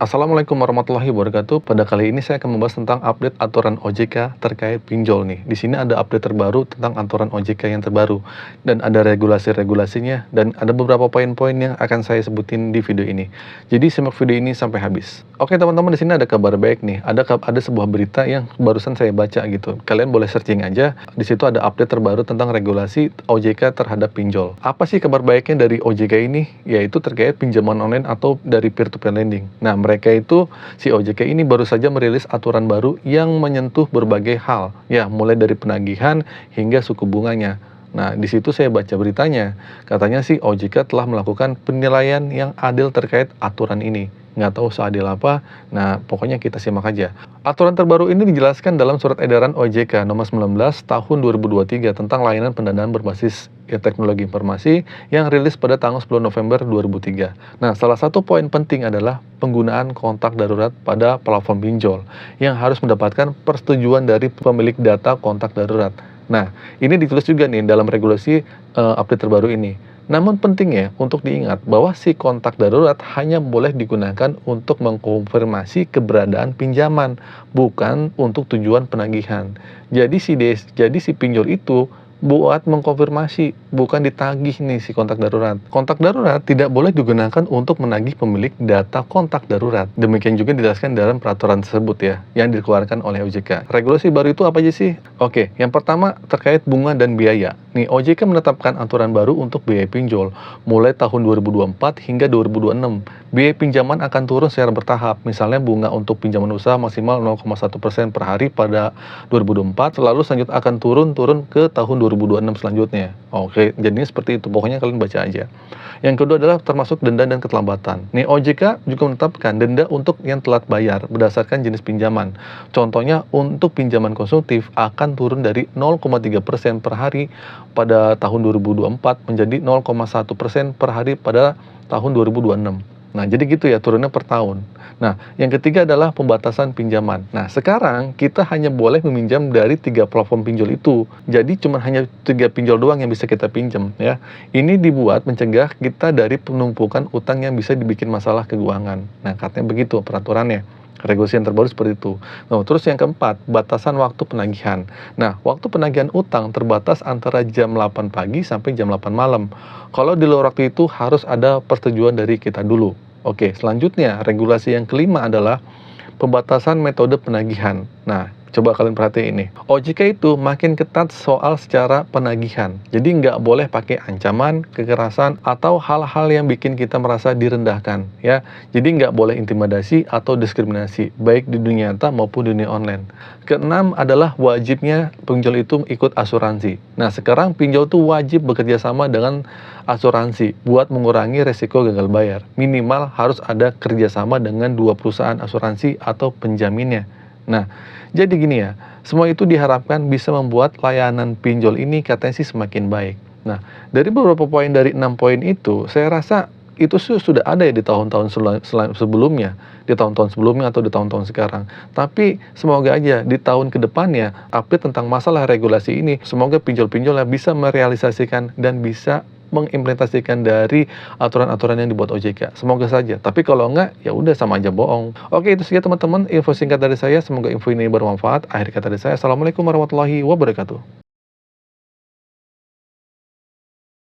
Assalamualaikum warahmatullahi wabarakatuh. Pada kali ini saya akan membahas tentang update aturan OJK terkait pinjol nih. Di sini ada update terbaru tentang aturan OJK yang terbaru dan ada regulasi-regulasinya dan ada beberapa poin-poin yang akan saya sebutin di video ini. Jadi simak video ini sampai habis. Oke teman-teman, di sini ada kabar baik nih. Ada sebuah berita yang barusan saya baca gitu. Kalian boleh searching aja. Di situ ada update terbaru tentang regulasi OJK terhadap pinjol. Apa sih kabar baiknya dari OJK ini? Yaitu terkait pinjaman online atau dari peer-to-peer lending. Nah, mereka itu, si OJK ini baru saja merilis aturan baru yang menyentuh berbagai hal, ya, mulai dari penagihan hingga suku bunganya. Nah, di situ saya baca beritanya, katanya si OJK telah melakukan penilaian yang adil terkait aturan ini. Nggak tahu seadil apa, nah pokoknya kita simak aja. Aturan terbaru ini dijelaskan dalam Surat Edaran OJK nomor 19 tahun 2023 tentang layanan pendanaan berbasis teknologi informasi yang rilis pada tanggal 10 November 2003. Nah, salah satu poin penting adalah penggunaan kontak darurat pada platform pinjol yang harus mendapatkan persetujuan dari pemilik data kontak darurat. Nah, ini ditulis juga nih dalam regulasi update terbaru ini. Namun pentingnya untuk diingat bahwa si kontak darurat hanya boleh digunakan untuk mengkonfirmasi keberadaan pinjaman, bukan untuk tujuan penagihan. Jadi si pinjol itu buat mengkonfirmasi, bukan ditagih nih si kontak darurat. Kontak darurat tidak boleh digunakan untuk menagih pemilik data kontak darurat. Demikian juga dijelaskan dalam peraturan tersebut ya, yang dikeluarkan oleh OJK. Regulasi baru itu apa aja sih? Oke, yang pertama terkait bunga dan biaya. Nih, OJK menetapkan aturan baru untuk biaya pinjol mulai tahun 2024 hingga 2026. Biaya pinjaman akan turun secara bertahap. Misalnya bunga untuk pinjaman usaha maksimal 0,1% per hari pada 2024, lalu selanjutnya akan turun ke tahun 2026 selanjutnya. Oke, jadinya seperti itu. Pokoknya kalian baca aja. Yang kedua adalah termasuk denda dan keterlambatan. Nih, OJK juga menetapkan denda untuk yang telat bayar berdasarkan jenis pinjaman. Contohnya untuk pinjaman konsumtif akan turun dari 0,3% per hari pada tahun 2024 menjadi 0,1% per hari pada tahun 2026. Nah, jadi gitu ya, turunnya per tahun. Nah, yang ketiga adalah pembatasan pinjaman. Nah, sekarang kita hanya boleh meminjam dari 3 platform pinjol itu. Jadi cuma hanya 3 pinjol doang yang bisa kita pinjam ya. Ini dibuat mencegah kita dari penumpukan utang yang bisa dibikin masalah keuangan. Nah, katanya begitu peraturannya. Regulasi yang terbaru seperti itu. Nah, terus yang keempat, batasan waktu penagihan. Nah, waktu penagihan utang terbatas antara jam 8 pagi sampai jam 8 malam. Kalau di luar waktu itu harus ada persetujuan dari kita dulu. Oke, selanjutnya regulasi yang kelima adalah pembatasan metode penagihan. Nah, coba kalian perhatiin ini. OJK itu makin ketat soal secara penagihan. Jadi nggak boleh pakai ancaman, kekerasan, atau hal-hal yang bikin kita merasa direndahkan. Ya, jadi nggak boleh intimidasi atau diskriminasi, baik di dunia nyata maupun dunia online. Keenam adalah wajibnya pinjol itu ikut asuransi. Nah, sekarang pinjol tuh wajib bekerja sama dengan asuransi buat mengurangi resiko gagal bayar. Minimal harus ada kerjasama dengan 2 perusahaan asuransi atau penjaminnya. Nah, jadi gini ya, semua itu diharapkan bisa membuat layanan pinjol ini katanya sih semakin baik. Nah, dari beberapa poin dari 6 poin itu, saya rasa itu sudah ada ya di tahun-tahun sebelumnya, di tahun-tahun sebelumnya atau di tahun-tahun sekarang. Tapi semoga aja di tahun kedepannya update tentang masalah regulasi ini, semoga pinjol-pinjol bisa merealisasikan dan bisa mengimplementasikan dari aturan-aturan yang dibuat OJK. Semoga saja. Tapi kalau enggak, ya udah sama aja bohong. Oke, itu saja teman-teman info singkat dari saya. Semoga info ini bermanfaat. Akhir kata dari saya, Assalamualaikum warahmatullahi wabarakatuh.